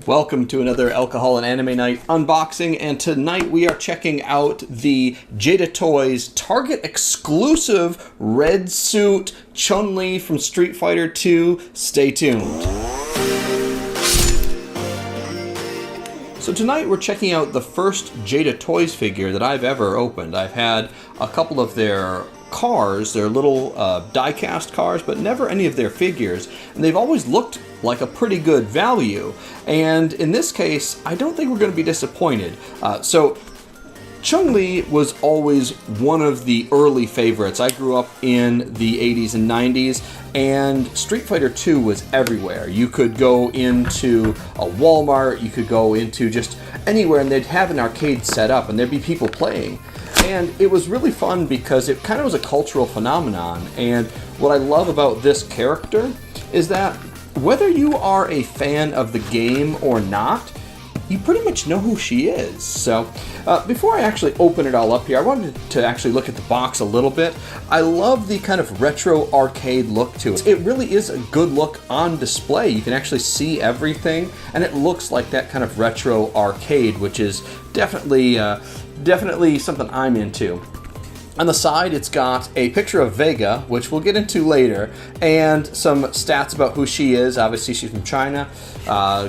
Welcome to another Alcohol and Anime Night unboxing, and tonight we are checking out the Jada Toys Target exclusive red suit Chun-Li from Streetfighter 2. Stay tuned. So tonight we're checking out the first Jada Toys figure that I've ever opened. I've had a couple of their cars, their little die-cast cars, but never any of their figures, and they've always looked like a pretty good value. And in this case, I don't think we're going to be disappointed. So Chung-Li was always one of the early favorites. I grew up in the 80s and 90s, and Street Fighter 2 was everywhere. You could go into a Walmart, you could go into just anywhere, and they'd have an arcade set up, and there'd be people playing. And it was really fun because it kind of was a cultural phenomenon. And what I love about this character is that whether you are a fan of the game or not, you pretty much know who she is. So before I actually open it all up here, I wanted to actually look at the box a little bit. I love the kind of retro arcade look to it. It really is a good look on display. You can actually see everything, and it looks like that kind of retro arcade, which is definitely something I'm into. On the side, it's got a picture of Vega, which we'll get into later, and some stats about who she is. Obviously, she's from China.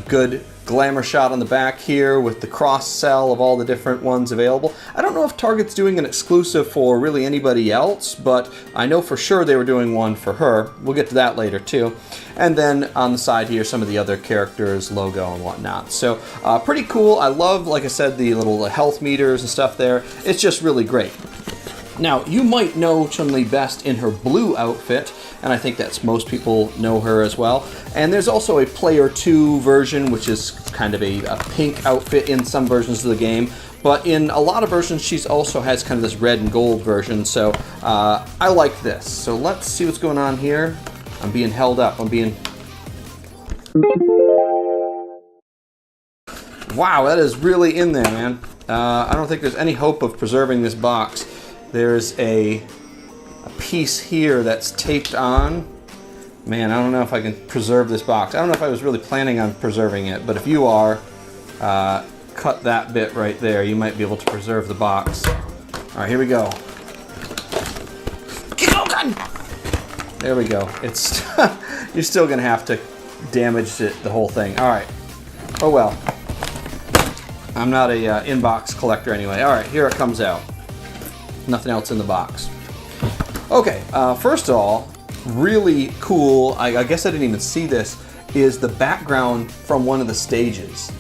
Good glamour shot on the back here with the cross-sell of all the different ones available. I don't know if Target's doing an exclusive for really anybody else, but I know for sure they were doing one for her. We'll get to that later, too. And then on the side here, some of the other characters, logo and whatnot. So pretty cool. I love, like I said, the little health meters and stuff there. It's just really great. Now, you might know Chun-Li best in her blue outfit, and I think that's most people know her as well. And there's also a Player 2 version, which is kind of a pink outfit in some versions of the game. But in a lot of versions, she also has kind of this red and gold version, so I like this. So let's see what's going on here. I'm being held up. Wow, that is really in there, man. I don't think there's any hope of preserving this box. There's a piece here that's taped on. Man, I don't know if I can preserve this box. I don't know if I was really planning on preserving it, but if you are, cut that bit right there. You might be able to preserve the box. All right, here we go. Keep going! There we go. It's you're still gonna have to damage it, the whole thing. All right. Oh well. I'm not a inbox collector anyway. All right, here it comes out. Nothing else in the box. Okay, first of all, really cool, I guess I didn't even see this, is the background from one of the stages.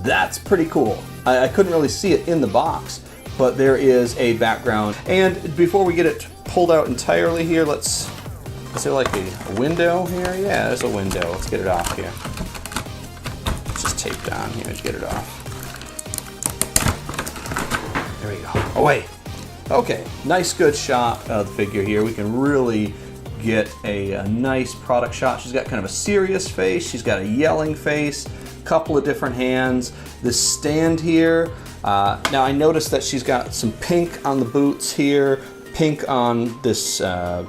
That's pretty cool. I couldn't really see it in the box, but there is a background. And before we get it pulled out entirely here, is there like a window here? Yeah, there's a window. Let's get it off here. It's just taped on here to get it off. There we go. Oh, wait. Okay, nice good shot of the figure here. We can really get a nice product shot. She's got kind of a serious face. She's got a yelling face, a couple of different hands. This stand here. Now I noticed that she's got some pink on the boots here, pink on this, or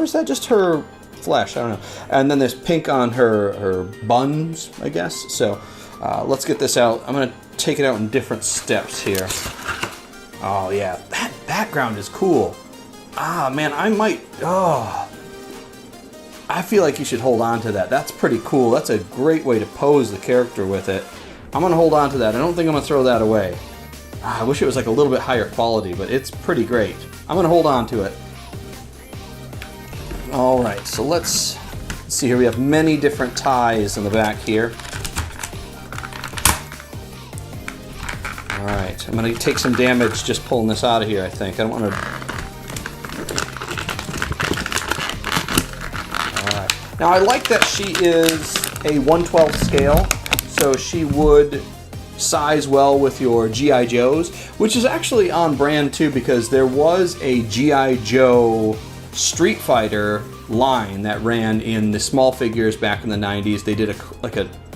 is that just her flesh? I don't know. And then there's pink on her buns, I guess. So let's get this out. I'm gonna take it out in different steps here. Oh yeah, that background is cool. Ah man, I feel like you should hold on to that. That's pretty cool. That's a great way to pose the character with it. I'm gonna hold on to that. I don't think I'm gonna throw that away. I wish it was like a little bit higher quality, but it's pretty great. I'm gonna hold on to it. All right, so let's see here. We have many different ties in the back here. All right, I'm going to take some damage just pulling this out of here, I think. I don't want to... All right. Now, I like that she is a 1/12 scale, so she would size well with your G.I. Joes, which is actually on brand, too, because there was a G.I. Joe Street Fighter line that ran in the small figures back in the 90s. They did a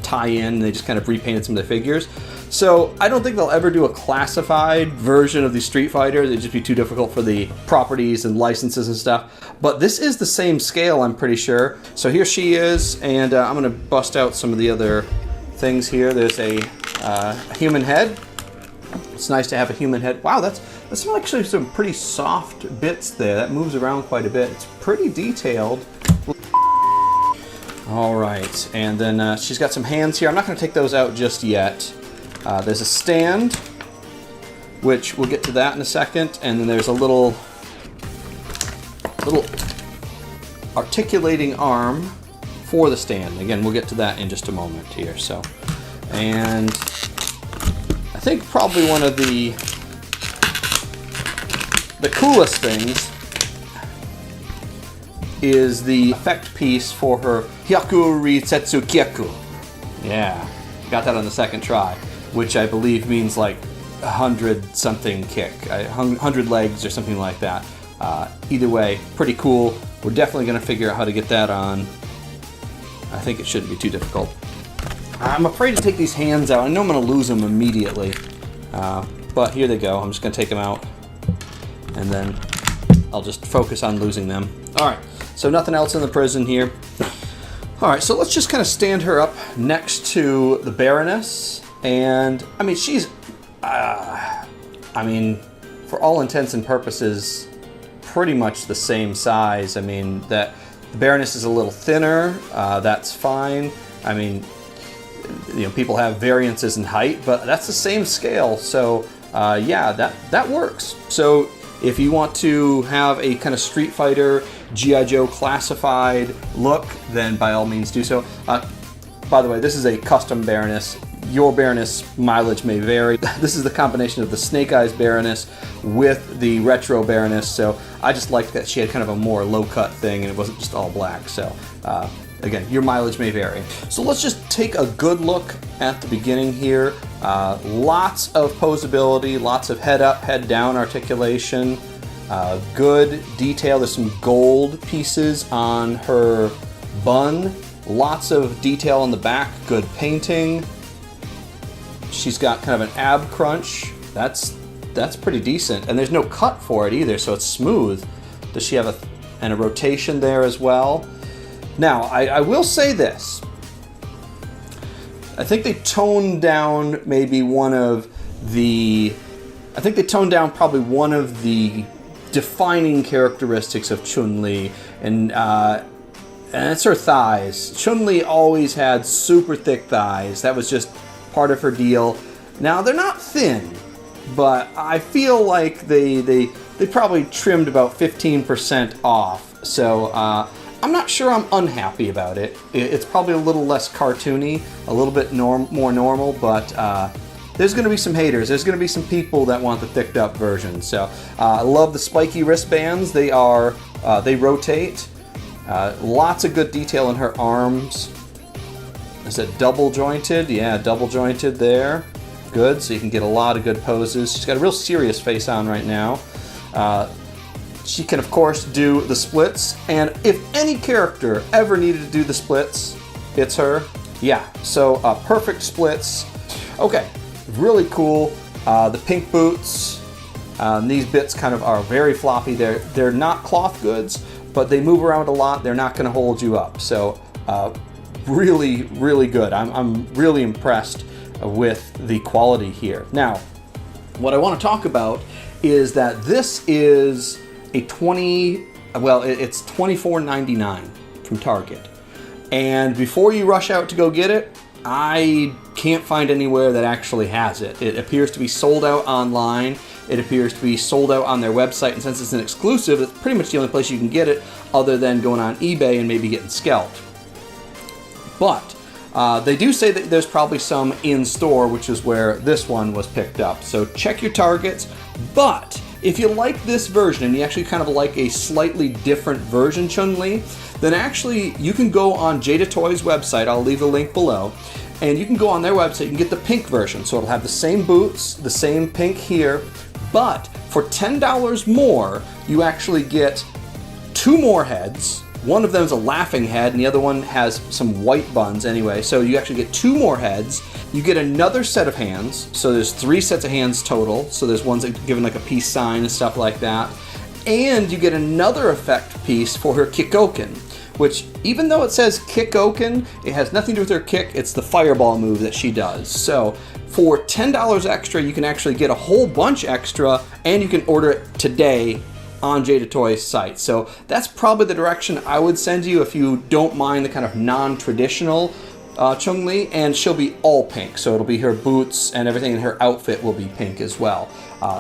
tie-in, they just kind of repainted some of the figures. So I don't think they'll ever do a classified version of the Street Fighter. It'd just be too difficult for the properties and licenses and stuff. But this is the same scale, I'm pretty sure. So here she is, and I'm gonna bust out some of the other things here. There's a human head. It's nice to have a human head. Wow, that's actually some pretty soft bits there. That moves around quite a bit. It's pretty detailed. All right, and then she's got some hands here. I'm not going to take those out just yet. There's a stand, which we'll get to that in a second, and then there's a little articulating arm for the stand. Again, we'll get to that in just a moment here. So, and I think probably one of the coolest things is the effect piece for her Hyaku Risetsu Kyaku. Yeah, got that on the second try, which I believe means like 100 something kick, 100 legs or something like that. Either way, pretty cool. We're definitely going to figure out how to get that on. I think it shouldn't be too difficult. I'm afraid to take these hands out. I know I'm going to lose them immediately, but here they go. I'm just going to take them out, and then I'll just focus on losing them. All right, so nothing else in the prison here. All right, so let's just kind of stand her up next to the Baroness, and I mean, she's, I mean, for all intents and purposes, pretty much the same size. I mean, the Baroness is a little thinner. That's fine. I mean, you know, people have variances in height, but that's the same scale. So yeah, that works. So if you want to have a kind of Streetfighter G.I. Joe classified look, then by all means do so. By the way, this is a custom Baroness. Your Baroness mileage may vary. This is the combination of the Snake Eyes Baroness with the Retro Baroness, so I just liked that she had kind of a more low-cut thing and it wasn't just all black. So again, your mileage may vary. So let's just take a good look at the beginning here. Lots of posability, lots of head up, head down articulation, good detail. There's some gold pieces on her bun, lots of detail on the back, good painting. She's got kind of an ab crunch. That's pretty decent, and there's no cut for it either, so it's smooth. Does she have a rotation there as well? Now, I will say this. I think they toned down maybe I think they toned down probably one of the defining characteristics of Chun-Li, and it's her thighs. Chun-Li always had super thick thighs. That was just part of her deal. Now, they're not thin, but I feel like they probably trimmed about 15% off. So I'm not sure I'm unhappy about it. It's probably a little less cartoony, a little bit more normal, but there's going to be some haters. There's going to be some people that want the thicked up version. So I love the spiky wristbands. They rotate. Lots of good detail in her arms. Is it double jointed? Yeah, double jointed there. Good, so you can get a lot of good poses. She's got a real serious face on right now. She can, of course, do the splits, and if any character ever needed to do the splits, it's her. Yeah, so perfect splits. Okay, really cool. The pink boots, these bits kind of are very floppy. They're not cloth goods, but they move around a lot. They're not going to hold you up. So really, really good. I'm really impressed with the quality here. Now, what I want to talk about is that this is it's $24.99 from Target. And before you rush out to go get it, I can't find anywhere that actually has it. It appears to be sold out online. It appears to be sold out on their website, and since it's an exclusive, it's pretty much the only place you can get it other than going on eBay and maybe getting scalped. But they do say that there's probably some in store, which is where this one was picked up. So check your targets. But if you like this version and you actually kind of like a slightly different version Chun-Li, then actually you can go on Jada Toys' website. I'll leave the link below. And you can go on their website, you can get the pink version. So it'll have the same boots, the same pink here, but for $10 more, you actually get 2 more heads. One of them is a laughing head, and the other one has some white buns anyway. So you actually get 2 more heads. You get another set of hands. So there's 3 sets of hands total. So there's ones that given like a peace sign and stuff like that. And you get another effect piece for her Kikoken, which even though it says Kick-Oken, it has nothing to do with her kick. It's the fireball move that she does. So for $10 extra, you can actually get a whole bunch extra, and you can order it today on Jada Toys' site. So that's probably the direction I would send you if you don't mind the kind of non-traditional Chung-Li, and she'll be all pink. So it'll be her boots and everything, and her outfit will be pink as well.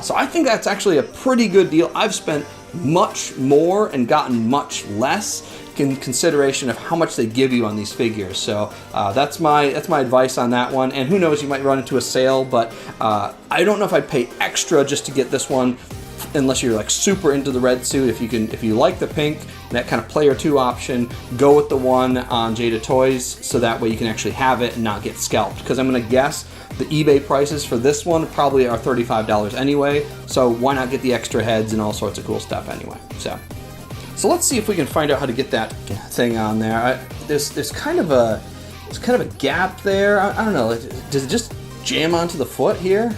So I think that's actually a pretty good deal. I've spent much more and gotten much less in consideration of how much they give you on these figures. So that's my advice on that one. And who knows, you might run into a sale, but I don't know if I'd pay extra just to get this one, unless you're like super into the red suit. If you like the pink, that kind of player 2 option, go with the one on Jada Toys, so that way you can actually have it and not get scalped. Because I'm gonna guess the eBay prices for this one probably are $35 anyway, so why not get the extra heads and all sorts of cool stuff anyway. So let's see if we can find out how to get that thing on there. There's kind of a gap there. I don't know. Does it just jam onto the foot here,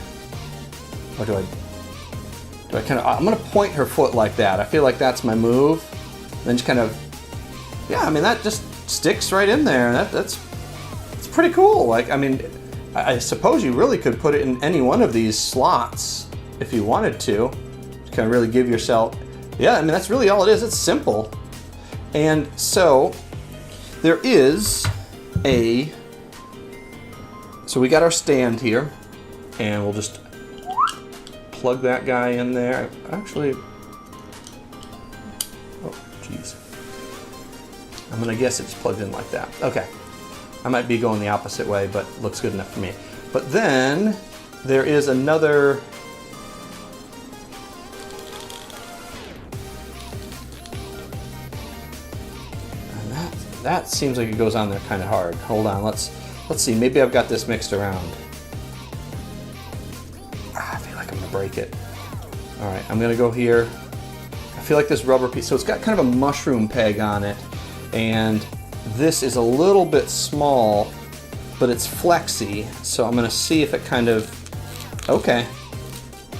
or do I kind of? I'm gonna point her foot like that. I feel like that's my move. Then just kind of, yeah. I mean, that just sticks right in there. It's pretty cool. Like, I mean, I suppose you really could put it in any one of these slots if you wanted to kind of really give yourself. Yeah, I mean, that's really all it is. It's simple. And so there is so we got our stand here, and we'll just plug that guy in there. Actually, oh, jeez. I'm gonna guess it's plugged in like that. Okay. I might be going the opposite way, but looks good enough for me. But then there is another. That seems like it goes on there kind of hard. Hold on, let's see. Maybe I've got this mixed around. I feel like I'm gonna break it. All right, I'm gonna go here. I feel like this rubber piece, so it's got kind of a mushroom peg on it, and this is a little bit small, but it's flexy. So I'm gonna see if it kind of, okay.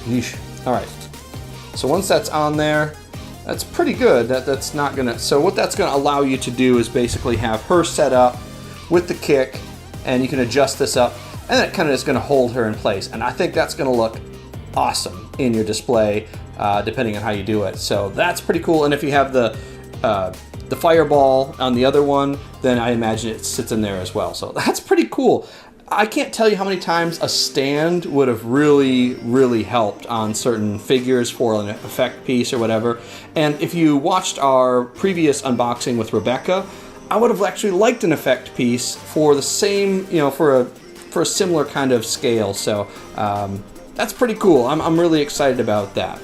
Yeesh. All right. So once that's on there, that's pretty good. That's not gonna, so what that's gonna allow you to do is basically have her set up with the kick, and you can adjust this up, and it kind of is gonna hold her in place. And I think that's gonna look awesome in your display, depending on how you do it. So that's pretty cool. And if you have the fireball on the other one, then I imagine it sits in there as well. So that's pretty cool. I can't tell you how many times a stand would have really, really helped on certain figures for an effect piece or whatever. And if you watched our previous unboxing with Rebecca, I would have actually liked an effect piece for the same, for a similar kind of scale. So that's pretty cool. I'm really excited about that.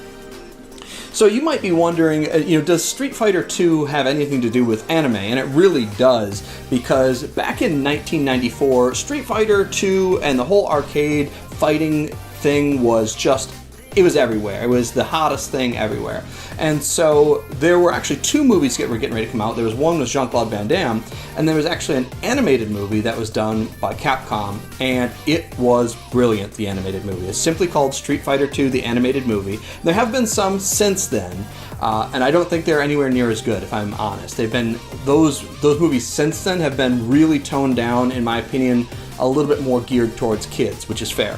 So you might be wondering, does Street Fighter 2 have anything to do with anime? And it really does, because back in 1994, Street Fighter 2 and the whole arcade fighting thing was just, it was everywhere. It was the hottest thing everywhere. And so there were actually 2 movies that were getting ready to come out. There was one with Jean-Claude Van Damme, and there was actually an animated movie that was done by Capcom, and it was brilliant, the animated movie. It's simply called Street Fighter 2, the animated movie. There have been some since then, and I don't think they're anywhere near as good, if I'm honest. They've been, those movies since then have been really toned down, in my opinion, a little bit more geared towards kids, which is fair.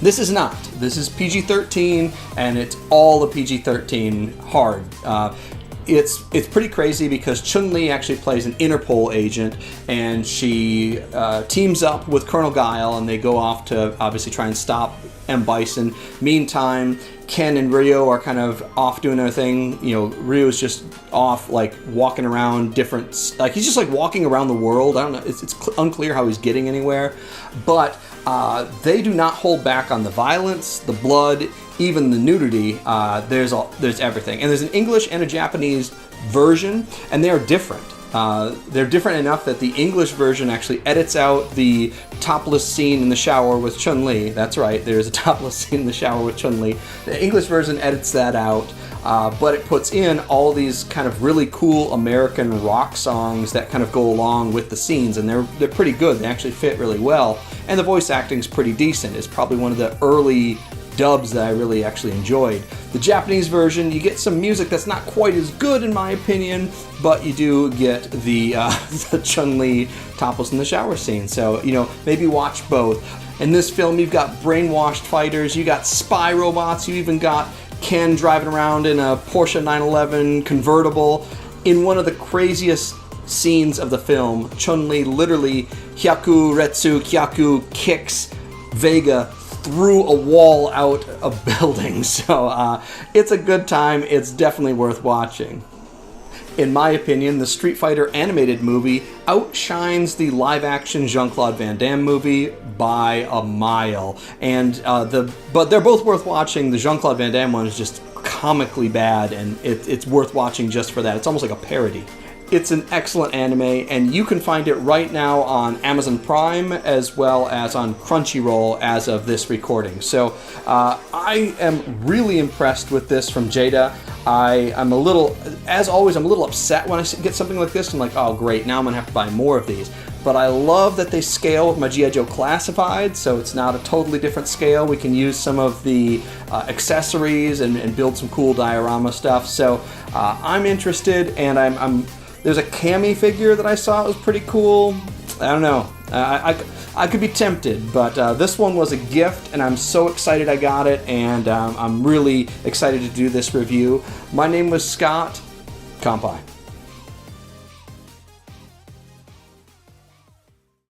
This is not. This is PG-13, and it's all the PG-13 hard. It's pretty crazy because Chun-Li actually plays an Interpol agent, and she teams up with Colonel Guile, and they go off to obviously try and stop M. Bison. Meantime, Ken and Ryo are kind of off doing their thing. Ryo's just off, like, walking around different, like, he's just like walking around the world. I don't know, it's unclear how he's getting anywhere, but they do not hold back on the violence, the blood, even the nudity. There's everything, and there's an English and a Japanese version, and they are different. They're different enough that the English version actually edits out the topless scene in the shower with Chun-Li. That's right, there's a topless scene in the shower with Chun-Li. The English version edits that out, but it puts in all these kind of really cool American rock songs that kind of go along with the scenes, and they're pretty good. They actually fit really well, and the voice acting's pretty decent. It's probably one of the early dubs that I really actually enjoyed. The Japanese version, you get some music that's not quite as good in my opinion, but you do get the, the Chun-Li topless in the shower scene. So, you know, maybe watch both. In this film, you've got brainwashed fighters, you got spy robots, you even got Ken driving around in a Porsche 911 convertible. In one of the craziest scenes of the film, Chun-Li literally Hyaku Retsu Kyaku kicks Vega through a wall out a building. So it's a good time. It's definitely worth watching. In my opinion, the Street Fighter animated movie outshines the live-action Jean-Claude Van Damme movie by a mile. And but they're both worth watching. The Jean-Claude Van Damme one is just comically bad, and it's worth watching just for that. It's almost like a parody. It's an excellent anime, and you can find it right now on Amazon Prime as well as on Crunchyroll as of this recording. So I am really impressed with this from Jada. I'm a little, as always, I'm a little upset when I get something like this. I'm like, oh great, now I'm gonna have to buy more of these. But I love that they scale with my G.I. Joe Classified, so it's not a totally different scale. We can use some of the accessories and build some cool diorama stuff. So I'm interested, and there's a Cammy figure that I saw. It was pretty cool. I don't know. I could be tempted, but this one was a gift, and I'm so excited I got it, and I'm really excited to do this review. My name was Scott. Kampai.